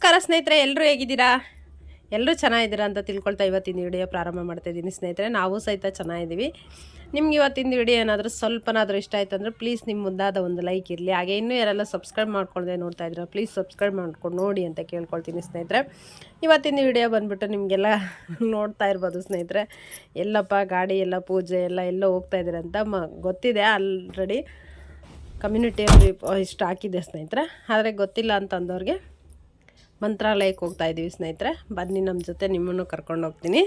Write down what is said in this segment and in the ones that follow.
ನಮಸ್ಕಾರ ಸ್ನೇಹಿತರೆ, ಎಲ್ಲರೂ ಹೇಗಿದ್ದೀರಾ? ಎಲ್ಲರೂ ಚೆನ್ನಾಗಿದ್ದೀರಾ ಅಂತ ತಿಳ್ಕೊಳ್ತಾ ಇವತ್ತಿನ ವಿಡಿಯೋ ಪ್ರಾರಂಭ ಮಾಡ್ತಾಯಿದ್ದೀನಿ ಸ್ನೇಹಿತರೆ. ನಾವು ಸಹಿತ ಚೆನ್ನಾಗಿದ್ದೀವಿ. ನಿಮ್ಗೆ ಇವತ್ತಿನ ವಿಡಿಯೋ ಏನಾದರೂ ಸ್ವಲ್ಪನಾದರೂ ಇಷ್ಟ ಆಯ್ತು ಅಂದರೆ ಪ್ಲೀಸ್ ನಿಮ್ಮ ಮುಂದಾದ ಒಂದು ಲೈಕ್ ಇರಲಿ. ಹಾಗೆ ಇನ್ನೂ ಯಾರೆಲ್ಲ ಸಬ್ಸ್ಕ್ರೈಬ್ ಮಾಡ್ಕೊಳ್ಳದೆ ನೋಡ್ತಾ ಇದ್ದೀರಾ ಪ್ಲೀಸ್ ಸಬ್ಸ್ಕ್ರೈಬ್ ಮಾಡ್ಕೊಂಡು ನೋಡಿ ಅಂತ ಕೇಳ್ಕೊಳ್ತೀನಿ ಸ್ನೇಹಿತರೆ. ಇವತ್ತಿನ ವಿಡಿಯೋ ಬಂದುಬಿಟ್ಟು ನಿಮಗೆಲ್ಲ ನೋಡ್ತಾ ಇರ್ಬೋದು ಸ್ನೇಹಿತರೆ. ಎಲ್ಲಪ್ಪ ಗಾಡಿ ಎಲ್ಲ ಪೂಜೆ ಎಲ್ಲೋ ಹೋಗ್ತಾ ಇದ್ದೀರ ಅಂತ ಗೊತ್ತಿದೆ. ಆಲ್ರೆಡಿ ಕಮ್ಯುನಿಟಿಯಲ್ಲಿ ಇಷ್ಟ ಹಾಕಿದೆ ಸ್ನೇಹಿತರೆ. ಆದರೆ ಗೊತ್ತಿಲ್ಲ ಅಂತಂದವ್ರಿಗೆ ಮಂತ್ರಾಲಯಕ್ಕೆ ಹೋಗ್ತಾ ಇದ್ದೀವಿ ಸ್ನೇಹಿತರೆ. ಬನ್ನಿ ನಮ್ಮ ಜೊತೆ, ನಿಮ್ಮನ್ನು ಕರ್ಕೊಂಡು ಹೋಗ್ತೀನಿ.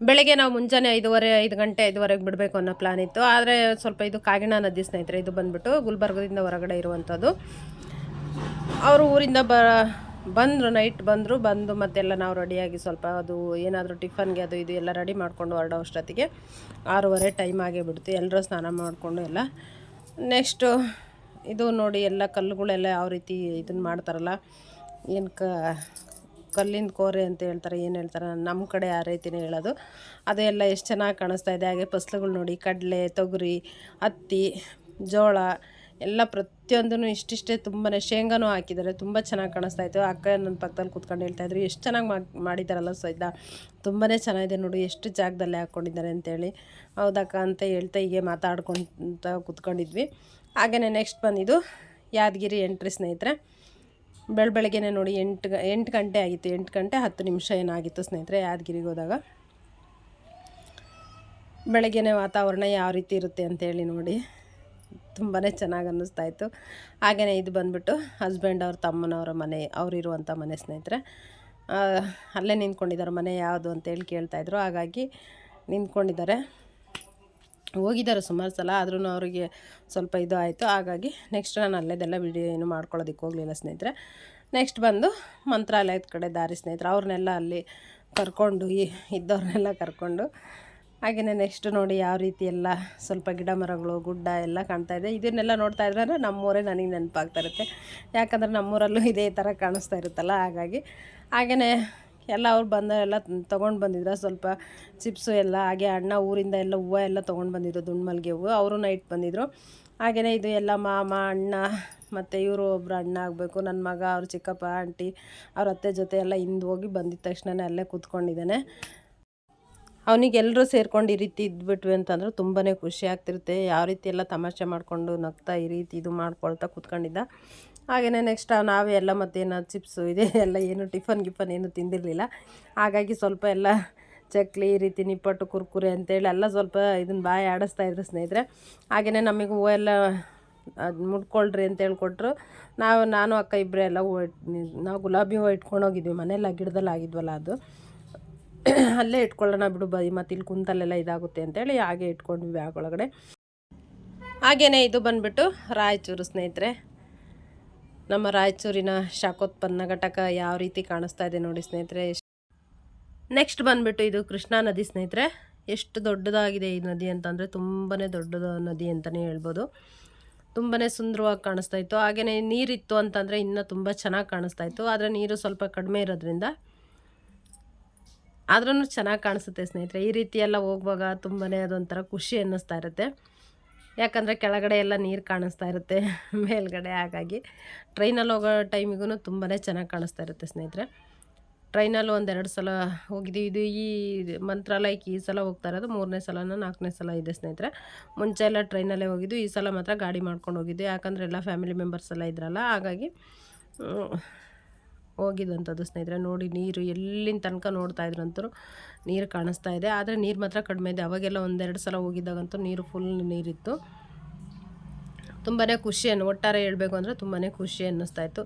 ಬೆಳಗ್ಗೆ ನಾವು ಮುಂಜಾನೆ 5:30 ಬಿಡಬೇಕು ಅನ್ನೋ ಪ್ಲಾನ್ ಇತ್ತು. ಆದರೆ ಸ್ವಲ್ಪ ಇದು ಕಾಗಿಣಾ ನದಿ ಸ್ನೇಹಿತರೆ. ಇದು ಬಂದುಬಿಟ್ಟು ಗುಲ್ಬರ್ಗದಿಂದ ಹೊರಗಡೆ ಇರುವಂಥದ್ದು. ಅವರು ಊರಿಂದ ನೈಟ್ ಬಂದು ಮತ್ತೆಲ್ಲ ನಾವು ರೆಡಿಯಾಗಿ ಸ್ವಲ್ಪ ಅದು ಏನಾದರೂ ಟಿಫನ್ಗೆ ಅದು ಇದು ಎಲ್ಲ ರೆಡಿ ಮಾಡ್ಕೊಂಡು ಹೊರಡೋ ಅಷ್ಟೊತ್ತಿಗೆ 6:30 ಟೈಮ್ ಆಗೇ ಬಿಡ್ತು. ಎಲ್ಲರೂ ಸ್ನಾನ ಮಾಡಿಕೊಂಡು ಎಲ್ಲ ನೆಕ್ಸ್ಟು ಇದು ನೋಡಿ ಎಲ್ಲ ಕಲ್ಲುಗಳೆಲ್ಲ ಯಾವ ರೀತಿ ಇದನ್ನು ಮಾಡ್ತಾರಲ್ಲ, ಏನು ಕಲ್ಲಿನ ಕೋರೆ ಅಂತ ಹೇಳ್ತಾರೆ, ಏನು ಹೇಳ್ತಾರೆ ನಮ್ಮ ಕಡೆ ಆ ರೀತಿನೇ ಹೇಳೋದು. ಅದೆಲ್ಲ ಎಷ್ಟು ಚೆನ್ನಾಗಿ ಕಾಣಿಸ್ತಾ ಇದೆ. ಹಾಗೆ ಫಸಲುಗಳು ನೋಡಿ, ಕಡಲೆ, ತೊಗರಿ, ಹತ್ತಿ, ಜೋಳ ಎಲ್ಲ ಪ್ರತಿಯೊಂದೂ ಇಷ್ಟಿಷ್ಟೇ ತುಂಬಾ ಶೇಂಗಾನೂ ಹಾಕಿದ್ದಾರೆ. ತುಂಬ ಚೆನ್ನಾಗಿ ಕಾಣಿಸ್ತಾ ಇತ್ತು. ಅಕ್ಕ ನನ್ನ ಪಕ್ಕದಲ್ಲಿ ಕೂತ್ಕೊಂಡು ಹೇಳ್ತಾಯಿದ್ರು ಎಷ್ಟು ಚೆನ್ನಾಗಿ ಮಾಡಿದ್ದಾರಲ್ಲ ಸಹಿತ, ತುಂಬಾ ಚೆನ್ನಾಗಿದೆ ನೋಡಿ, ಎಷ್ಟು ಜಾಗದಲ್ಲೇ ಹಾಕ್ಕೊಂಡಿದ್ದಾರೆ ಅಂತೇಳಿ. ಹೌದಕ್ಕ ಅಂತ ಹೇಳ್ತಾ ಹೀಗೆ ಮಾತಾಡ್ಕೊತ ಕೂತ್ಕೊಂಡಿದ್ವಿ. ಹಾಗೆಯೇ ನೆಕ್ಸ್ಟ್ ಬಂದಿದ್ದು ಯಾದಗಿರಿ ಎಂಟ್ರಿ ಸ್ನೇಹಿತರೆ. ಬೆಳಗ್ಗೆನೇ ನೋಡಿ 8 ಗಂಟೆ ಆಗಿತ್ತು. 8 ಗಂಟೆ 10 ನಿಮಿಷ ಏನಾಗಿತ್ತು ಸ್ನೇಹಿತರೆ ಯಾದಗಿರಿಗೆ ಹೋದಾಗ. ಬೆಳಗ್ಗೆನೇ ವಾತಾವರಣ ಯಾವ ರೀತಿ ಇರುತ್ತೆ ಅಂತೇಳಿ ನೋಡಿ ತುಂಬಾ ಚೆನ್ನಾಗಿ ಅನ್ನಿಸ್ತಾಯಿತ್ತು. ಹಾಗೆಯೇ ಇದು ಬಂದುಬಿಟ್ಟು ಹಸ್ಬೆಂಡ್ ಅವ್ರ ತಮ್ಮನವರ ಮನೆ, ಅವರಿರುವಂಥ ಮನೆ ಸ್ನೇಹಿತರೆ. ಅಲ್ಲೇ ನಿಂತ್ಕೊಂಡಿದ್ದಾರೆ. ಮನೆ ಯಾವುದು ಅಂತೇಳಿ ಕೇಳ್ತಾಯಿದ್ರು, ಹಾಗಾಗಿ ನಿಂತ್ಕೊಂಡಿದ್ದಾರೆ. ಹೋಗಿದ್ದಾರೆ ಸುಮಾರು ಸಲ, ಆದ್ರೂ ಅವರಿಗೆ ಸ್ವಲ್ಪ ಇದು ಆಯಿತು. ಹಾಗಾಗಿ ನೆಕ್ಸ್ಟ್ ನಾನು ಅಲ್ಲೇದೆಲ್ಲ ವಿಡಿಯೋ ಏನು ಮಾಡ್ಕೊಳ್ಳೋದಕ್ಕೆ ಹೋಗಲಿಲ್ಲ ಸ್ನೇಹಿತರೆ. ನೆಕ್ಸ್ಟ್ ಬಂದು ಮಂತ್ರಾಲಯದ ಕಡೆ ದಾರಿ ಸ್ನೇಹಿತರೆ. ಅವ್ರನ್ನೆಲ್ಲ ಅಲ್ಲಿ ಕರ್ಕೊಂಡು ಇದ್ದವ್ರನ್ನೆಲ್ಲ ಕರ್ಕೊಂಡು ಹಾಗೆಯೇ ನೆಕ್ಸ್ಟ್ ನೋಡಿ ಯಾವ ರೀತಿ ಎಲ್ಲ ಸ್ವಲ್ಪ ಗಿಡ ಮರಗಳು ಗುಡ್ಡ ಎಲ್ಲ ಕಾಣ್ತಾಯಿದೆ. ಇದನ್ನೆಲ್ಲ ನೋಡ್ತಾ ಇದ್ರೆ ನಮ್ಮೂರೇ ನನಗೆ ನೆನಪಾಗ್ತಾ ಇರುತ್ತೆ. ಯಾಕಂದರೆ ನಮ್ಮೂರಲ್ಲೂ ಇದೇ ಥರ ಕಾಣಿಸ್ತಾ ಇರುತ್ತಲ್ಲ, ಹಾಗೆಯೇ ಎಲ್ಲ ಅವ್ರು ಎಲ್ಲ ತೊಗೊಂಡು ಬಂದಿದ್ರು ಸ್ವಲ್ಪ ಚಿಪ್ಸು ಎಲ್ಲ. ಹಾಗೆ ಅಣ್ಣ ಊರಿಂದ ಎಲ್ಲ ಹೂವು ಎಲ್ಲ ತೊಗೊಂಡು ಬಂದಿದ್ರು, ದುಂಡ್ಮಲ್ಗೆ ಹೂವು. ಅವರು ನೈಟ್ ಬಂದಿದ್ದರು. ಹಾಗೆಯೇ ಇದು ಎಲ್ಲ ಮಾಮ, ಅಣ್ಣ ಮತ್ತು ಇವರು ಒಬ್ಬರು ಅಣ್ಣ ಆಗಬೇಕು, ನನ್ನ ಮಗ, ಅವ್ರ ಚಿಕ್ಕಪ್ಪ, ಆಂಟಿ, ಅವ್ರ ಅತ್ತೆ ಜೊತೆ ಎಲ್ಲ ಹಿಂದೆ ಹೋಗಿ ಬಂದಿದ್ದ ತಕ್ಷಣವೇ ಅಲ್ಲೇ ಕೂತ್ಕೊಂಡಿದ್ದಾನೆ. ಅವನಿಗೆಲ್ಲರೂ ಸೇರ್ಕೊಂಡು ಈ ರೀತಿ ಇದ್ಬಿಟ್ವಿ ಅಂತಂದ್ರೆ ತುಂಬಾ ಖುಷಿ ಆಗ್ತಿರುತ್ತೆ. ಯಾವ ರೀತಿ ಎಲ್ಲ ತಮಾಷೆ ಮಾಡಿಕೊಂಡು ನಗ್ತಾ ಈ ರೀತಿ ಇದು ಮಾಡ್ಕೊಳ್ತಾ ಕೂತ್ಕೊಂಡಿದ್ದ. ಹಾಗೆಯೇ ನೆಕ್ಸ್ಟ್ ನಾವೇ ಎಲ್ಲ ಮತ್ತೇನು ಚಿಪ್ಸು ಇದೆ ಎಲ್ಲ ಏನು ಟಿಫನ್ ಏನು ತಿಂದಿರಲಿಲ್ಲ. ಹಾಗಾಗಿ ಸ್ವಲ್ಪ ಎಲ್ಲ ಚಕ್ಲಿ ಈ ರೀತಿ ನಿಪ್ಪಟ್ಟು ಕುರ್ಕುರೆ ಅಂತೇಳಿ ಎಲ್ಲ ಸ್ವಲ್ಪ ಇದನ್ನು ಬಾಯಿ ಆಡಿಸ್ತಾಯಿದ್ರು ಸ್ನೇಹಿತರೆ. ಹಾಗೆಯೇ ನಮಗೆ ಹೂವು ಎಲ್ಲ ಮುಡ್ಕೊಳ್ರಿ ಅಂತ ಹೇಳ್ಕೊಟ್ರು. ನಾನು ಅಕ್ಕ ಇಬ್ಬರೇ ಎಲ್ಲ ನಾವು ಗುಲಾಬಿ ಹೂವು ಇಟ್ಕೊಂಡು ಹೋಗಿದ್ವಿ. ಮನೆಯಲ್ಲ ಗಿಡದಲ್ಲಿ ಆಗಿದ್ವಲ್ಲ, ಅದು ಅಲ್ಲೇ ಇಟ್ಕೊಳ್ಳೋಣ ಬಿಡು ಮತ್ತು ಇಲ್ಲಿ ಕುಂತಲ್ಲೆಲ್ಲ ಇದಾಗುತ್ತೆ ಅಂತೇಳಿ ಹಾಗೆ ಇಟ್ಕೊಂಡ್ವಿ ಬ್ಯಾಗ್ ಒಳಗಡೆ. ಹಾಗೆಯೇ ಇದು ಬಂದುಬಿಟ್ಟು ರಾಯಚೂರು ಸ್ನೇಹಿತರೆ. ನಮ್ಮ ರಾಯಚೂರಿನ ಶಾಖೋತ್ಪನ್ನ ಘಟಕ ಯಾವ ರೀತಿ ಕಾಣಿಸ್ತಾ ಇದೆ ನೋಡಿ ಸ್ನೇಹಿತರೆ. ನೆಕ್ಸ್ಟ್ ಬಂದುಬಿಟ್ಟು ಇದು ಕೃಷ್ಣಾ ನದಿ ಸ್ನೇಹಿತರೆ. ಎಷ್ಟು ದೊಡ್ಡದಾಗಿದೆ ಈ ನದಿ ಅಂತಂದರೆ ತುಂಬಾ ದೊಡ್ಡದ ನದಿ ಅಂತಲೇ ಹೇಳ್ಬೋದು. ತುಂಬಾ ಸುಂದರವಾಗಿ ಕಾಣಿಸ್ತಾ ಇತ್ತು. ಹಾಗೆಯೇ ನೀರಿತ್ತು ಅಂತಂದರೆ ಇನ್ನೂ ತುಂಬ ಚೆನ್ನಾಗಿ ಕಾಣಿಸ್ತಾ ಇತ್ತು. ಆದರೆ ನೀರು ಸ್ವಲ್ಪ ಕಡಿಮೆ ಇರೋದ್ರಿಂದ ಆದ್ರೂ ಚೆನ್ನಾಗಿ ಕಾಣಿಸುತ್ತೆ ಸ್ನೇಹಿತರೆ. ಈ ರೀತಿ ಎಲ್ಲ ಹೋಗುವಾಗ ತುಂಬಾ ಅದೊಂಥರ ಖುಷಿ ಅನ್ನಿಸ್ತಾ ಇರುತ್ತೆ. ಯಾಕಂದರೆ ಕೆಳಗಡೆ ಎಲ್ಲ ನೀರು ಕಾಣಿಸ್ತಾ ಇರುತ್ತೆ ಮೇಲ್ಗಡೆ. ಹಾಗಾಗಿ ಟ್ರೈನಲ್ಲಿ ಹೋಗೋ ಟೈಮಿಗೂ ತುಂಬಾ ಚೆನ್ನಾಗಿ ಕಾಣಿಸ್ತಾ ಇರುತ್ತೆ ಸ್ನೇಹಿತರೆ. ಟ್ರೈನಲ್ಲಿ 1-2 ಸಲ ಹೋಗಿದ್ದೀವಿ. ಇದು ಈ ಮಂತ್ರಾಲಯಕ್ಕೆ ಈ ಸಲ ಹೋಗ್ತಾ ಇರೋದು 3ನೇ ಸಲನೋ 4ನೇ ಸಲ ಇದೆ ಸ್ನೇಹಿತರೆ. ಮುಂಚೆ ಎಲ್ಲ ಟ್ರೈನಲ್ಲೇ ಹೋಗಿದ್ದು, ಈ ಸಲ ಮಾತ್ರ ಗಾಡಿ ಮಾಡ್ಕೊಂಡು ಹೋಗಿದ್ದು. ಯಾಕಂದರೆ ಎಲ್ಲ ಫ್ಯಾಮಿಲಿ ಮೆಂಬರ್ಸ್ ಎಲ್ಲ ಇದ್ರಲ್ಲ, ಹಾಗಾಗಿ ಹೋಗಿದ್ದಂಥದ್ದು ಸ್ನೇಹಿತರೆ. ನೋಡಿ ನೀರು ಎಲ್ಲಿನ ತನಕ ನೋಡ್ತಾ ಇದ್ರಂತೂ ನೀರು ಕಾಣಿಸ್ತಾ ಇದೆ. ಆದರೆ ನೀರು ಮಾತ್ರ ಕಡಿಮೆ ಇದೆ. ಅವಾಗೆಲ್ಲ 1-2 ಸಲ ಹೋಗಿದ್ದಾಗಂತೂ ನೀರು ಫುಲ್ ನೀರಿತ್ತು. ತುಂಬಾ ಒಟ್ಟಾರೆ ಹೇಳಬೇಕು ಅಂದರೆ ತುಂಬಾ ಖುಷಿ ಅನ್ನಿಸ್ತಾಯಿತ್ತು.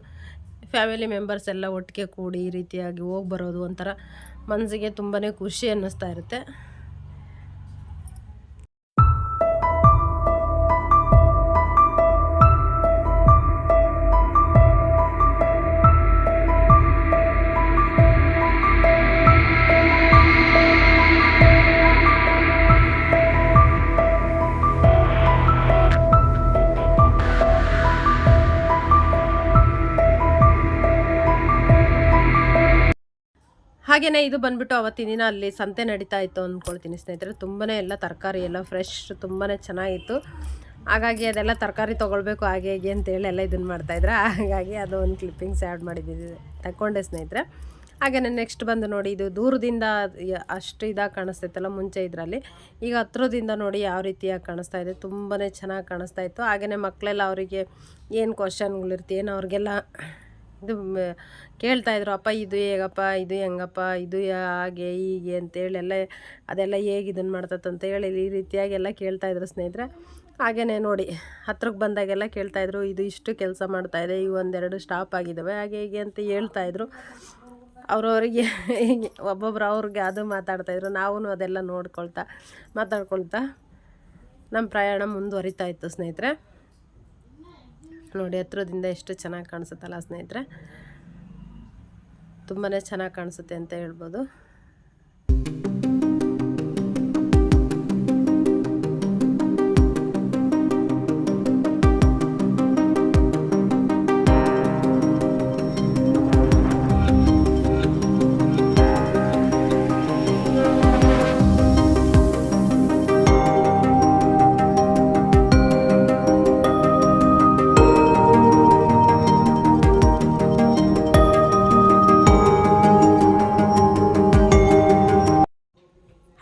ಫ್ಯಾಮಿಲಿ ಮೆಂಬರ್ಸ್ ಎಲ್ಲ ಒಟ್ಟಿಗೆ ಕೂಡಿ ಈ ರೀತಿಯಾಗಿ ಹೋಗಿ ಬರೋದು ಒಂಥರ ಮನಸ್ಸಿಗೆ ತುಂಬಾ ಖುಷಿ ಅನ್ನಿಸ್ತಾ ಇರುತ್ತೆ. ಹಾಗೆಯೇ ಇದು ಬಂದುಬಿಟ್ಟು ಅವತ್ತಿನ ದಿನ ಅಲ್ಲಿ ಸಂತೆ ನಡೀತಾ ಇತ್ತು ಅಂದ್ಕೊಳ್ತೀನಿ ಸ್ನೇಹಿತರೆ. ತುಂಬಾ ಎಲ್ಲ ತರಕಾರಿ ಎಲ್ಲ ಫ್ರೆಶ್ ತುಂಬಾ ಚೆನ್ನಾಗಿತ್ತು. ಹಾಗಾಗಿ ಅದೆಲ್ಲ ತರಕಾರಿ ತೊಗೊಳ್ಬೇಕು ಹಾಗೆ ಹೇಗೆ ಅಂತೇಳಿ ಎಲ್ಲ ಇದನ್ನು ಮಾಡ್ತಾಯಿದ್ರೆ, ಹಾಗಾಗಿ ಅದು ಒಂದು ಕ್ಲಿಪ್ಪಿಂಗ್ಸ್ ಆ್ಯಡ್ ಮಾಡಿದ್ದೀವಿ ತಗೊಂಡೆ ಸ್ನೇಹಿತರೆ. ಹಾಗೆಯೇ ನೆಕ್ಸ್ಟ್ ಬಂದು ನೋಡಿ, ಇದು ದೂರದಿಂದ ಅಷ್ಟು ಇದಾಗಿ ಕಾಣಿಸ್ತೈತಲ್ಲ ಮುಂಚೆ ಇದರಲ್ಲಿ, ಈಗ ಹತ್ರದಿಂದ ನೋಡಿ ಯಾವ ರೀತಿಯಾಗಿ ಕಾಣಿಸ್ತಾ ಇದೆ, ತುಂಬಾ ಚೆನ್ನಾಗಿ ಕಾಣಿಸ್ತಾ ಇತ್ತು. ಹಾಗೆಯೇ ಮಕ್ಕಳೆಲ್ಲ ಅವರಿಗೆ ಏನು ಕ್ವಶನ್ಗಳಿರ್ತಿ ಏನು ಅವ್ರಿಗೆಲ್ಲ ಇದು ಕೇಳ್ತಾಯಿದ್ರು, ಅಪ್ಪ ಇದು ಹೇಗಪ್ಪ, ಇದು ಹೆಂಗಪ್ಪ, ಇದು ಹಾಗೆ ಹೀಗೆ ಅಂತೇಳಿ ಎಲ್ಲ ಅದೆಲ್ಲ ಹೇಗೆ ಇದನ್ನು ಮಾಡ್ತದಂತೇಳಿ ಈ ರೀತಿಯಾಗಿ ಎಲ್ಲ ಕೇಳ್ತಾಯಿದ್ರು ಸ್ನೇಹಿತರೆ. ಹಾಗೆಯೇ ನೋಡಿ ಹತ್ರಕ್ಕೆ ಬಂದಾಗೆಲ್ಲ ಕೇಳ್ತಾಯಿದ್ರು, ಇದು ಇಷ್ಟು ಕೆಲಸ ಮಾಡ್ತಾಯಿದೆ, ಇವು ಒಂದೆರಡು ಸ್ಟಾಪ್ ಆಗಿದ್ದಾವೆ ಹಾಗೆ ಹೀಗೆ ಅಂತ ಹೇಳ್ತಾಯಿದ್ರು. ಅವ್ರವರಿಗೆ ಒಬ್ಬೊಬ್ರು ಅವ್ರಿಗೆ ಅದು ಮಾತಾಡ್ತಾಯಿದ್ರು, ನಾವು ಅದೆಲ್ಲ ಮಾತಾಡ್ಕೊಳ್ತಾ ನಮ್ಮ ಪ್ರಯಾಣ ಮುಂದುವರಿತಾ ಇತ್ತು ಸ್ನೇಹಿತರೆ. ನೋಡಿ ಹತ್ರದಿಂದ ಎಷ್ಟು ಚೆನ್ನಾಗಿ ಕಾಣಿಸುತ್ತಲ್ಲ ಸ್ನೇಹಿತರೆ, ತುಂಬಾ ಚೆನ್ನಾಗಿ ಕಾಣಿಸುತ್ತೆ ಅಂತ ಹೇಳ್ಬೋದು.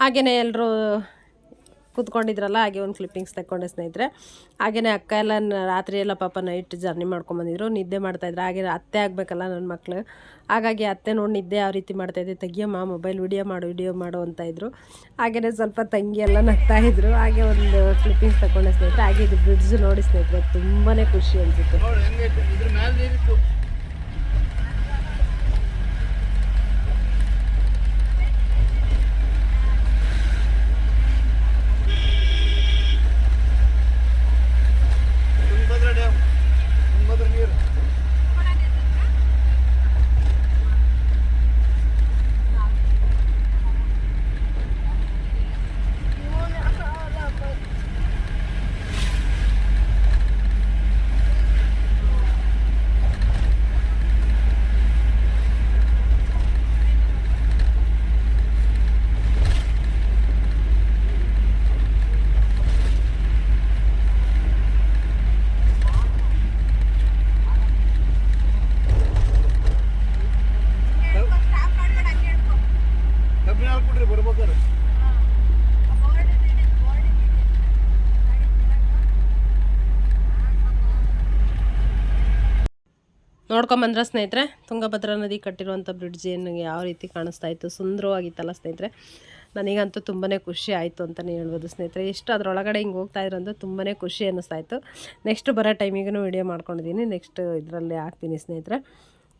ಹಾಗೆಯೇ ಎಲ್ಲರೂ ಕೂತ್ಕೊಂಡಿದ್ರಲ್ಲ, ಹಾಗೆ ಒಂದು ಕ್ಲಿಪ್ಪಿಂಗ್ಸ್ ತಗೊಂಡೆ ಸ್ನೇಹಿತರೆ. ಹಾಗೆಯೇ ಅಕ್ಕ ಎಲ್ಲ ರಾತ್ರಿ ಎಲ್ಲ ಪಾಪ ನೈಟ್ ಜರ್ನಿ ಮಾಡ್ಕೊಂಬಂದಿದ್ರು, ನಿದ್ದೆ ಮಾಡ್ತಾಯಿದ್ರು. ಹಾಗೆ ಅತ್ತೆ ಆಗಬೇಕಲ್ಲ ನನ್ನ ಮಕ್ಕಳು, ಹಾಗಾಗಿ ಅತ್ತೆ ನೋಡಿ ನಿದ್ದೆ ಯಾವ ರೀತಿ ಮಾಡ್ತಾಯಿದ್ದೆ, ತೆಗಿಯಮ್ಮ ಮೊಬೈಲ್ ವಿಡಿಯೋ ಮಾಡು ಅಂತ ಇದ್ರು. ಹಾಗೆಯೇ ಸ್ವಲ್ಪ ತಂಗಿ ಎಲ್ಲ ನಗ್ತಾಯಿದ್ರು. ಹಾಗೆ ಒಂದು ಕ್ಲಿಪ್ಪಿಂಗ್ಸ್ ತಗೊಂಡೆ ಸ್ನೇಹಿತರೆ. ಹಾಗೆ ಇದು ಬ್ರಿಡ್ಜ್ ನೋಡಿ ಸ್ನೇಹಿತರೆ, ತುಂಬಾ ಖುಷಿ ಅನಿಸುತ್ತೆ. ನೋಡ್ಕೊಂಬಂದ್ರೆ ಸ್ನೇಹಿತರೆ, ತುಂಗಭದ್ರಾ ನದಿ ಕಟ್ಟಿರುವಂಥ ಬ್ರಿಡ್ಜ್ ಏನು ಯಾವ ರೀತಿ ಕಾಣಿಸ್ತಾ ಇತ್ತು, ಸುಂದರವಾಗಿತ್ತಲ್ಲ ಸ್ನೇಹಿತರೆ. ನನಗಂತೂ ತುಂಬಾ ಖುಷಿ ಆಯಿತು ಅಂತಲೇ ಹೇಳ್ಬೋದು ಸ್ನೇಹಿತರೆ. ಎಷ್ಟು ಅದರೊಳಗಡೆ ಹಿಂಗೆ ಹೋಗ್ತಾ ಇರೋಂಥ ತುಂಬಾ ಖುಷಿ ಅನ್ನಿಸ್ತಾಯಿತ್ತು. ನೆಕ್ಸ್ಟ್ ಬರೋ ಟೈಮಿಗೂ ವಿಡಿಯೋ ಮಾಡ್ಕೊಂಡಿದ್ದೀನಿ, ನೆಕ್ಸ್ಟ್ ಇದರಲ್ಲಿ ಹಾಕ್ತೀನಿ ಸ್ನೇಹಿತರೆ.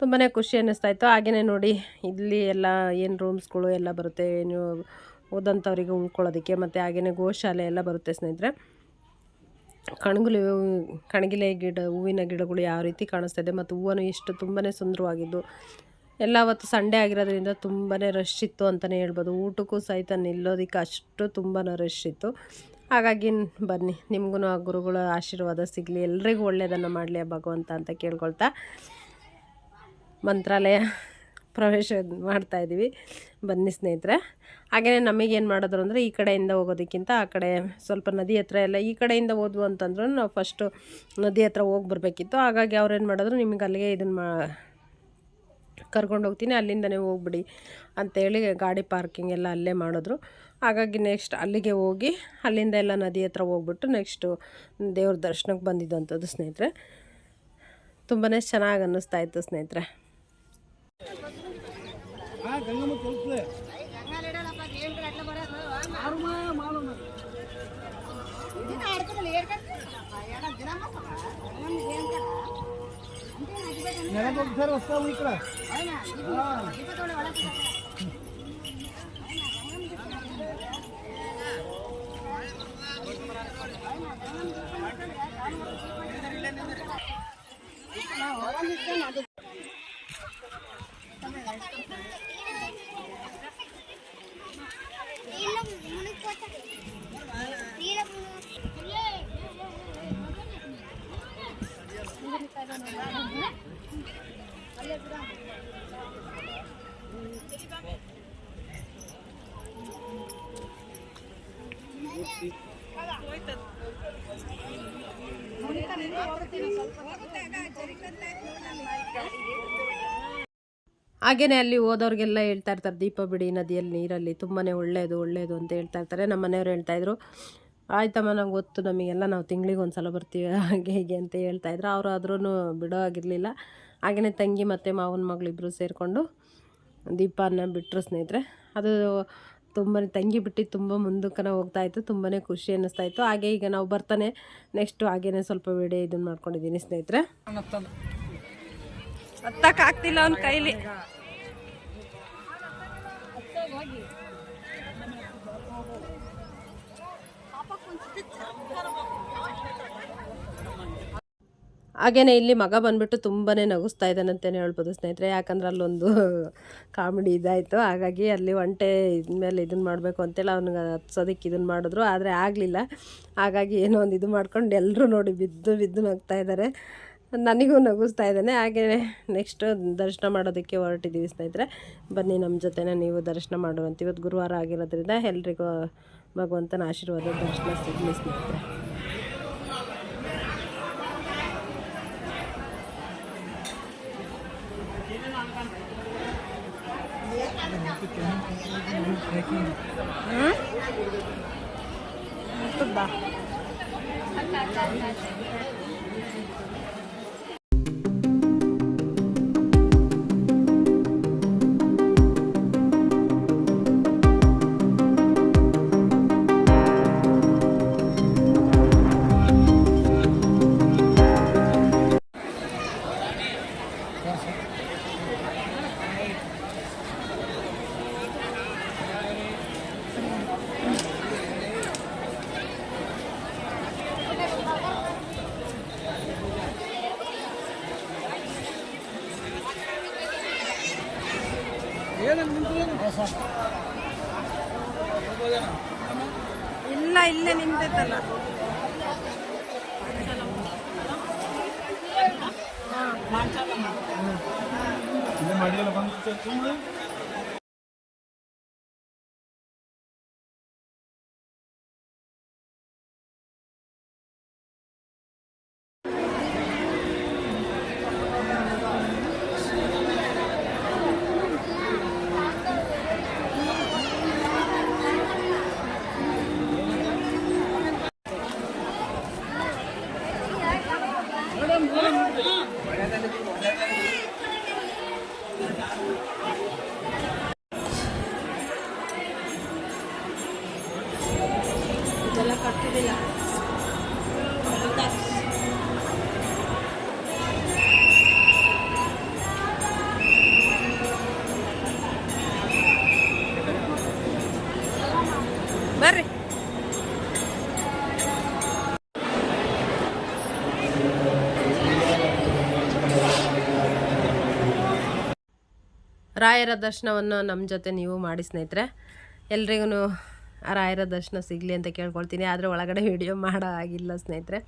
ತುಂಬಾ ಖುಷಿ ಅನ್ನಿಸ್ತಾಯಿತ್ತು. ಹಾಗೆಯೇ ನೋಡಿ ಇಲ್ಲಿ ಎಲ್ಲ ಏನು ರೂಮ್ಸ್ಗಳು ಎಲ್ಲ ಬರುತ್ತೆ, ನೀವು ಓದಂಥವ್ರಿಗೆ ಉಳ್ಕೊಳ್ಳೋದಕ್ಕೆ, ಮತ್ತು ಹಾಗೆಯೇ ಗೋಶಾಲೆ ಎಲ್ಲ ಬರುತ್ತೆ ಸ್ನೇಹಿತರೆ. ಕಣಗಿಲೆ ಗಿಡ, ಹೂವಿನ ಗಿಡಗಳು ಯಾವ ರೀತಿ ಕಾಣಿಸ್ತಾ ಇದೆ, ಮತ್ತು ಹೂವನ್ನು ಎಷ್ಟು ತುಂಬಾ ಸುಂದರವಾಗಿದ್ದು. ಎಲ್ಲ ಅವತ್ತು ಸಂಡೇ ಆಗಿರೋದ್ರಿಂದ ತುಂಬಾ ರಶ್ ಇತ್ತು ಅಂತಲೇ ಹೇಳ್ಬೋದು. ಊಟಕ್ಕೂ ಸಹಿತ ನಿಲ್ಲೋದಕ್ಕೆ ಅಷ್ಟು ತುಂಬಾ ರಶ್ ಇತ್ತು. ಹಾಗಾಗಿ ಬನ್ನಿ, ನಿಮಗೂ ಆ ಗುರುಗಳ ಆಶೀರ್ವಾದ ಸಿಗಲಿ, ಎಲ್ರಿಗೂ ಒಳ್ಳೆಯದನ್ನು ಮಾಡಲಿ ಭಗವಂತ ಅಂತ ಕೇಳ್ಕೊಳ್ತಾ ಮಂತ್ರಾಲಯ ಪ್ರವೇಶ ಮಾಡ್ತಾಯಿದ್ದೀವಿ. ಬನ್ನಿ ಸ್ನೇಹಿತರೆ. ಹಾಗೆಯೇ ನಮಗೇನು ಮಾಡಿದ್ರು ಅಂದರೆ, ಈ ಕಡೆಯಿಂದ ಹೋಗೋದಕ್ಕಿಂತ ಆ ಕಡೆ ಸ್ವಲ್ಪ ನದಿ ಹತ್ರ ಎಲ್ಲ ಈ ಕಡೆಯಿಂದ ಹೋದ್ವು ಅಂತಂದ್ರೂ ನಾವು ಫಸ್ಟು ನದಿ ಹತ್ರ ಹೋಗಿ ಬರಬೇಕಿತ್ತು. ಹಾಗಾಗಿ ಅವ್ರೇನು ಮಾಡಿದ್ರು, ನಿಮಗೆ ಅಲ್ಲಿಗೆ ಇದನ್ನು ಕರ್ಕೊಂಡು ಹೋಗ್ತೀನಿ, ಅಲ್ಲಿಂದನೇ ಹೋಗ್ಬಿಡಿ ಅಂಥೇಳಿ ಗಾಡಿ ಪಾರ್ಕಿಂಗ್ ಎಲ್ಲ ಅಲ್ಲೇ ಮಾಡಿದ್ರು. ಹಾಗಾಗಿ ನೆಕ್ಸ್ಟ್ ಅಲ್ಲಿಗೆ ಹೋಗಿ ಅಲ್ಲಿಂದ ಎಲ್ಲ ನದಿ ಹತ್ರ ಹೋಗ್ಬಿಟ್ಟು ನೆಕ್ಸ್ಟು ದೇವ್ರ ದರ್ಶನಕ್ಕೆ ಬಂದಿದ್ದಂಥದ್ದು ಸ್ನೇಹಿತರೆ. ತುಂಬಾ ಚೆನ್ನಾಗಿ ಅನ್ನಿಸ್ತಾಯಿತ್ತು ಸ್ನೇಹಿತರೆ. ಹಾಗೆಯೇ ಅಲ್ಲಿ ಹೋದವ್ರಿಗೆಲ್ಲ ಹೇಳ್ತಾ ಇರ್ತಾರೆ ದೀಪ ಬಿಡಿ ನದಿಯಲ್ಲಿ ನೀರಲ್ಲಿ ತುಂಬಾ ಒಳ್ಳೆಯದು ಅಂತ ಹೇಳ್ತಾ ಇರ್ತಾರೆ. ನಮ್ಮ ಮನೆಯವ್ರು ಹೇಳ್ತಾಯಿದ್ರು, ಆಯ್ತಮ್ಮ ನಂಗೆ ಗೊತ್ತು, ನಮಗೆಲ್ಲ ನಾವು ತಿಂಗಳಿಗೆ ಒಂದು ಸಲ ಬರ್ತೀವಿ ಹಾಗೆ ಹೀಗೆ ಅಂತ ಹೇಳ್ತಾಯಿದ್ರು. ಅವರು ಆದ್ರೂ ಬಿಡೋ ಆಗಿರಲಿಲ್ಲ. ಹಾಗೆಯೇ ತಂಗಿ ಮತ್ತು ಮಾವನ ಮಗಳಿಬ್ಬರು ಸೇರಿಕೊಂಡು ದೀಪನ ಬಿಟ್ಟರು ಸ್ನೇಹಿತರೆ. ಅದು ತುಂಬಾ ತಂಗಿ ಬಿಟ್ಟು ತುಂಬ ಮುಂದಕ್ಕನ ಹೋಗ್ತಾಯಿತ್ತು, ತುಂಬಾ ಖುಷಿ ಅನ್ನಿಸ್ತಾಯಿತ್ತು. ಹಾಗೆ ಈಗ ನಾವು ಬರ್ತಾನೆ ನೆಕ್ಸ್ಟು ಹಾಗೇ ಸ್ವಲ್ಪ ವಿಡಿಯೋ ಇದನ್ನು ಮಾಡ್ಕೊಂಡಿದ್ದೀನಿ ಸ್ನೇಹಿತರೆ. ಹತ್ತಕ್ಕಾಗ್ತಿಲ್ಲ ಅವ್ನ ಕೈಲಿ. ಹಾಗೆಯೇ ಇಲ್ಲಿ ಮಗ ಬಂದುಬಿಟ್ಟು ತುಂಬಾ ನಗಿಸ್ತಾ ಇದ್ದಾನಂತಲೇ ಹೇಳ್ಬೋದು ಸ್ನೇಹಿತರೆ. ಯಾಕಂದ್ರೆ ಅಲ್ಲೊಂದು ಕಾಮಿಡಿ ಇದಾಯಿತು. ಹಾಗಾಗಿ ಅಲ್ಲಿ ಒಂಟೆ ಇದ್ಮೇಲೆ ಇದನ್ನು ಮಾಡಬೇಕು ಅಂತೇಳಿ ಅವ್ನಿಗೆ ಹತ್ಸೋದಕ್ಕೆ ಇದನ್ನು ಮಾಡಿದ್ರು, ಆದರೆ ಆಗಲಿಲ್ಲ. ಹಾಗಾಗಿ ಏನೋ ಒಂದು ಇದು ಮಾಡ್ಕೊಂಡು ಎಲ್ಲರೂ ನೋಡಿ ಬಿದ್ದು ನಗ್ತಾ ಇದ್ದಾರೆ. ನನಗೂ ನಗಿಸ್ತಾ ಇದ್ದಾನೆ. ಹಾಗೆ ನೆಕ್ಸ್ಟ್ ದರ್ಶನ ಮಾಡೋದಕ್ಕೆ ಹೊರಟಿದ್ದೀವಿ ಸ್ನೇಹಿತರೆ. ಬನ್ನಿ ನಮ್ಮ ಜೊತೆನೇ ನೀವು ದರ್ಶನ ಮಾಡುವಂತ. ಇವತ್ತು ಗುರುವಾರ ಆಗಿರೋದ್ರಿಂದ ಎಲ್ರಿಗೂ ಭಗವಂತನ ಆಶೀರ್ವಾದ ದರ್ಶನ ಸಿಗಲಿ ಸ್ನೇಹಿತರೆ. ಇಲ್ಲ ಇಲ್ಲೇ ನಿಂತೈತಲ್ಲ. ಇದೆಲ್ಲ ಕಟ್ಟಿದಿಲ್ಲ. ಬರ್ರಿ. ರಾಯರ ದರ್ಶನವನ್ನು ನಮ್ಮ ಜೊತೆ ನೀವು ಮಾಡಿ ಸ್ನೇಹಿತರೆ. ಎಲ್ರಿಗೂ ರಾಯರ ದರ್ಶನ ಸಿಗಲಿ ಅಂತ ಕೇಳ್ಕೊಳ್ತೀನಿ. ಆದರೆ ಒಳಗಡೆ ವಿಡಿಯೋ ಮಾಡೋ ಆಗಿಲ್ಲ ಸ್ನೇಹಿತರೆ.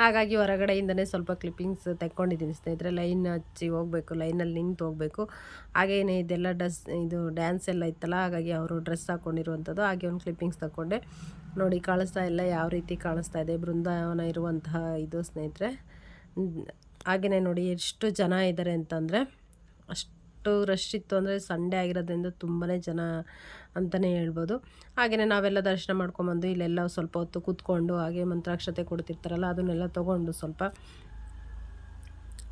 ಹಾಗಾಗಿ ಹೊರಗಡೆಯಿಂದನೇ ಸ್ವಲ್ಪ ಕ್ಲಿಪ್ಪಿಂಗ್ಸ್ ತೆಕ್ಕೊಂಡಿದ್ದೀನಿ ಸ್ನೇಹಿತರೆ. ಲೈನ್ ಹಚ್ಚಿ ಹೋಗಬೇಕು, ಲೈನಲ್ಲಿ ನಿಂತು ಹೋಗಬೇಕು. ಹಾಗೇನೇ ಇದೆಲ್ಲ ಇದು ಡ್ಯಾನ್ಸ್ ಎಲ್ಲ ಇತ್ತಲ್ಲ, ಹಾಗಾಗಿ ಅವರು ಡ್ರೆಸ್ ಹಾಕ್ಕೊಂಡಿರುವಂಥದ್ದು. ಹಾಗೆ ಒಂದು ಕ್ಲಿಪ್ಪಿಂಗ್ಸ್ ತಗೊಂಡೆ. ನೋಡಿ ಕಾಣಿಸ್ತಾ ಇಲ್ಲ, ಯಾವ ರೀತಿ ಕಾಣಿಸ್ತಾ ಇದೆ ಬೃಂದಾವನ ಇರುವಂತಹ ಇದು ಸ್ನೇಹಿತರೆ. ಹಾಗೆಯೇ ನೋಡಿ ಎಷ್ಟು ಜನ ಇದ್ದಾರೆ ಅಂತಂದರೆ, ಅಷ್ಟು ರಶ್ ಇತ್ತು. ಅಂದರೆ ಸಂಡೇ ಆಗಿರೋದ್ರಿಂದ ತುಂಬಾ ಜನ ಅಂತಲೇ ಹೇಳ್ಬೋದು. ಹಾಗೆಯೇ ನಾವೆಲ್ಲ ದರ್ಶನ ಮಾಡ್ಕೊಂಬಂದು ಇಲ್ಲೆಲ್ಲ ಸ್ವಲ್ಪ ಹೊತ್ತು ಕೂತ್ಕೊಂಡು, ಹಾಗೆ ಮಂತ್ರಾಕ್ಷತೆ ಕೊಡ್ತಿರ್ತಾರಲ್ಲ ಅದನ್ನೆಲ್ಲ ತೊಗೊಂಡು ಸ್ವಲ್ಪ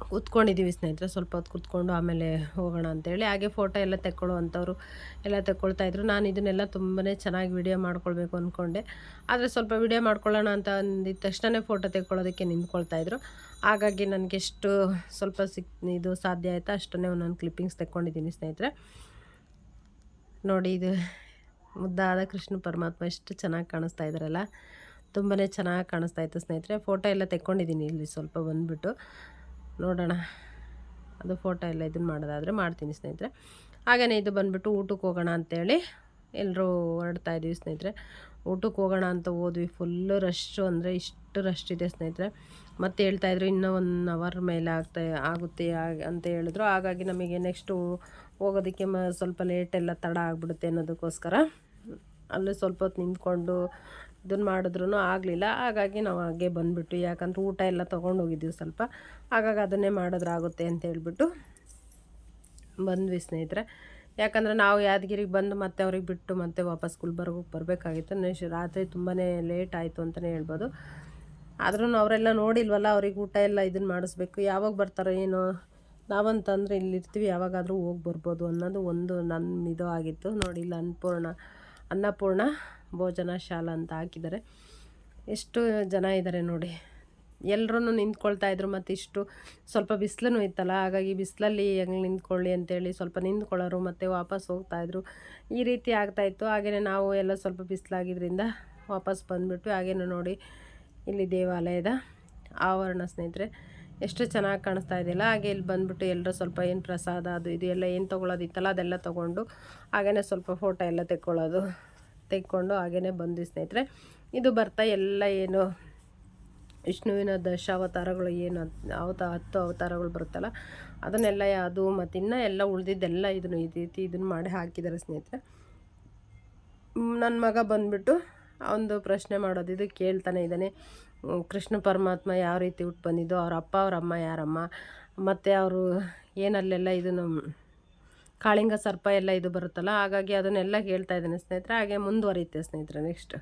ಕೂತ್ಕೊಂಡಿದ್ದೀವಿ ಸ್ನೇಹಿತರೆ. ಸ್ವಲ್ಪ ಹೊತ್ತು ಕೂತ್ಕೊಂಡು ಆಮೇಲೆ ಹೋಗೋಣ ಅಂತೇಳಿ. ಹಾಗೆ ಫೋಟೋ ಎಲ್ಲ ತೆಕ್ಕೊಳ್ಳುವಂಥವ್ರು ಎಲ್ಲ ತೆಕ್ಕೊಳ್ತಾಯಿದ್ರು. ನಾನು ಇದನ್ನೆಲ್ಲ ತುಂಬಾ ಚೆನ್ನಾಗಿ ವಿಡಿಯೋ ಮಾಡ್ಕೊಳ್ಬೇಕು ಅಂದ್ಕೊಂಡೆ. ಆದರೆ ಸ್ವಲ್ಪ ವಿಡಿಯೋ ಮಾಡ್ಕೊಳ್ಳೋಣ ಅಂತ ಅಂದಿದ್ದ ತಕ್ಷಣವೇ ಫೋಟೋ ತೆಕ್ಕೊಳ್ಳೋದಕ್ಕೆ ನಿಂತ್ಕೊಳ್ತಾಯಿದ್ರು. ಹಾಗಾಗಿ ನನಗೆ ಎಷ್ಟು ಸ್ವಲ್ಪ ಇದು ಸಾಧ್ಯ ಆಯಿತಾ ಅಷ್ಟನ್ನೇ ಒಂದೊಂದು ಕ್ಲಿಪ್ಪಿಂಗ್ಸ್ ತೆಕ್ಕೊಂಡಿದ್ದೀನಿ ಸ್ನೇಹಿತರೆ. ನೋಡಿ ಇದು ಮುದ್ದಾದ ಕೃಷ್ಣ ಪರಮಾತ್ಮ ಎಷ್ಟು ಚೆನ್ನಾಗಿ ಕಾಣಿಸ್ತಾ ಇದ್ದಾರಲ್ಲ, ತುಂಬಾ ಚೆನ್ನಾಗಿ ಕಾಣಿಸ್ತಾ ಇತ್ತು ಸ್ನೇಹಿತರೆ. ಫೋಟೋ ಎಲ್ಲ ತೆಕ್ಕೊಂಡಿದ್ದೀನಿ ಇಲ್ಲಿ ಸ್ವಲ್ಪ ಬಂದುಬಿಟ್ಟು ನೋಡೋಣ. ಅದು ಫೋಟೋ ಎಲ್ಲ ಇದನ್ನು ಮಾಡೋದಾದರೆ ಮಾಡ್ತೀನಿ ಸ್ನೇಹಿತರೆ. ಹಾಗೆಯೇ ಇದು ಬಂದುಬಿಟ್ಟು ಊಟಕ್ಕೆ ಹೋಗೋಣ ಅಂತೇಳಿ ಎಲ್ಲರೂ ಹೊರಡ್ತಾ ಇದ್ದೀವಿ ಸ್ನೇಹಿತರೆ. ಊಟಕ್ಕೆ ಹೋಗೋಣ ಅಂತ ಹೋದ್ವಿ. ಫುಲ್ಲು ರಶ್ಶು, ಅಂದರೆ ಇಷ್ಟು ರಶ್ ಇದೆ ಸ್ನೇಹಿತರೆ. ಮತ್ತೆ ಹೇಳ್ತಾಯಿದ್ರು ಇನ್ನೂ 1 ಅವರ್ ಮೇಲೆ ಆಗುತ್ತೆ ಅಂತ ಹೇಳಿದ್ರು. ಹಾಗಾಗಿ ನಮಗೆ ನೆಕ್ಸ್ಟು ಹೋಗೋದಕ್ಕೆ ಸ್ವಲ್ಪ ಲೇಟೆಲ್ಲ ತಡ ಆಗಿಬಿಡುತ್ತೆ ಅನ್ನೋದಕ್ಕೋಸ್ಕರ ಅಲ್ಲೂ ಸ್ವಲ್ಪ ಹೊತ್ತು ನಿಂತ್ಕೊಂಡು ಇದನ್ನು ಮಾಡಿದ್ರೂ ಆಗಲಿಲ್ಲ. ಹಾಗಾಗಿ ನಾವು ಹಾಗೆ ಬಂದುಬಿಟ್ಟು, ಯಾಕಂದ್ರೆ ಊಟ ಎಲ್ಲ ತೊಗೊಂಡೋಗಿದ್ದೀವಿ ಸ್ವಲ್ಪ, ಹಾಗಾಗಿ ಅದನ್ನೇ ಮಾಡಿದ್ರಾಗುತ್ತೆ ಅಂತ ಹೇಳ್ಬಿಟ್ಟು ಬಂದ್ವಿ ಸ್ನೇಹಿತರೆ. ಯಾಕಂದರೆ ನಾವು ಯಾದಗಿರಿಗೆ ಬಂದು ಮತ್ತೆ ಅವ್ರಿಗೆ ಬಿಟ್ಟು ಮತ್ತೆ ವಾಪಸ್ ಗುಲ್ಬರ್ಗಕ್ಕೆ ಬರಬೇಕಾಗಿತ್ತು. ರಾತ್ರಿ ತುಂಬಾ ಲೇಟ್ ಆಯಿತು ಅಂತಲೇ ಹೇಳ್ಬೋದು. ಆದ್ರೂ ಅವರೆಲ್ಲ ನೋಡಿಲ್ವಲ್ಲ, ಅವ್ರಿಗೆ ಊಟ ಎಲ್ಲ ಇದನ್ನು ಮಾಡಿಸ್ಬೇಕು. ಯಾವಾಗ ಬರ್ತಾರೋ ಏನೋ, ನಾವಂತಂದರೆ ಇಲ್ಲಿರ್ತೀವಿ, ಯಾವಾಗಾದರೂ ಹೋಗಿ ಬರ್ಬೋದು ಅನ್ನೋದು ಒಂದು ನನ್ನ ಇದು ಆಗಿತ್ತು. ನೋಡಿ, ಇಲ್ಲಿ ಅನ್ನಪೂರ್ಣ ಭೋಜನ ಶಾಲಾ ಅಂತ ಹಾಕಿದ್ದಾರೆ. ಎಷ್ಟು ಜನ ಇದ್ದಾರೆ ನೋಡಿ, ಎಲ್ಲರೂ ನಿಂತ್ಕೊಳ್ತಾಯಿದ್ರು. ಮತ್ತು ಇಷ್ಟು ಸ್ವಲ್ಪ ಬಿಸಿಲೂ ಇತ್ತಲ್ಲ, ಹಾಗಾಗಿ ಬಿಸಿಲಲ್ಲಿ ಹೆಂಗೆ ನಿಂತ್ಕೊಳ್ಳಿ ಅಂತೇಳಿ ಸ್ವಲ್ಪ ನಿಂತ್ಕೊಳ್ಳೋರು ಮತ್ತು ವಾಪಸ್ ಹೋಗ್ತಾಯಿದ್ರು. ಈ ರೀತಿ ಆಗ್ತಾಯಿತ್ತು. ಹಾಗೆಯೇ ನಾವು ಎಲ್ಲ ಸ್ವಲ್ಪ ಬಿಸಿಲಾಗಿದ್ದರಿಂದ ವಾಪಸ್ ಬಂದುಬಿಟ್ವಿ. ಹಾಗೇನು ನೋಡಿ, ಇಲ್ಲಿ ದೇವಾಲಯದ ಆವರಣ ಸ್ನೇಹಿತರೆ ಎಷ್ಟು ಚೆನ್ನಾಗಿ ಕಾಣಿಸ್ತಾ ಇದೆಯಲ್ಲ. ಹಾಗೆ ಇಲ್ಲಿ ಬಂದುಬಿಟ್ಟು ಎಲ್ಲರೂ ಸ್ವಲ್ಪ ಏನು ಪ್ರಸಾದ ಅದು ಇದು ಎಲ್ಲ ಏನು ತೊಗೊಳೋದಿತ್ತಲ್ಲ ಅದೆಲ್ಲ ತೊಗೊಂಡು ಹಾಗೆಯೇ ಸ್ವಲ್ಪ ಫೋಟೋ ಎಲ್ಲ ತೆಕ್ಕೊಂಡು ಹಾಗೆಯೇ ಬಂದ್ವಿ ಸ್ನೇಹಿತರೆ. ಇದು ಬರ್ತಾ ಎಲ್ಲ ಏನು ವಿಷ್ಣುವಿನ ದಶಾವತಾರಗಳು ಏನು 10 ಅವತಾರಗಳು ಬರುತ್ತಲ್ಲ ಅದನ್ನೆಲ್ಲ ಅದು ಮತ್ತು ಇನ್ನೂ ಎಲ್ಲ ಉಳಿದಿದ್ದೆಲ್ಲ ಇದನ್ನು ಈ ರೀತಿ ಇದನ್ನು ಮಾಡಿ ಹಾಕಿದ್ದಾರೆ ಸ್ನೇಹಿತರೆ. ನನ್ನ ಮಗ ಬಂದುಬಿಟ್ಟು ಒಂದು ಪ್ರಶ್ನೆ ಮಾಡೋದು ಇದು ಕೇಳ್ತಾನೆ ಇದ್ದಾನೆ, ಕೃಷ್ಣ ಪರಮಾತ್ಮ ಯಾವ ರೀತಿ ಹುಟ್ಟು ಬಂದಿದ್ದು, ಅವ್ರ ಅಪ್ಪ ಅವ್ರ ಅಮ್ಮ ಯಾರಮ್ಮ, ಮತ್ತು ಅವರು ಏನಲ್ಲೆಲ್ಲ ಇದನ್ನು ಕಾಳಿಂಗ ಸರ್ಪ ಎಲ್ಲ ಇದು ಬರುತ್ತಲ್ಲ, ಹಾಗಾಗಿ ಅದನ್ನೆಲ್ಲ ಕೇಳ್ತಾ ಇದ್ದಾನೆ ಸ್ನೇಹಿತರೆ. ಹಾಗೆ ಮುಂದುವರಿಯುತ್ತೆ ಸ್ನೇಹಿತರೆ ನೆಕ್ಸ್ಟ್.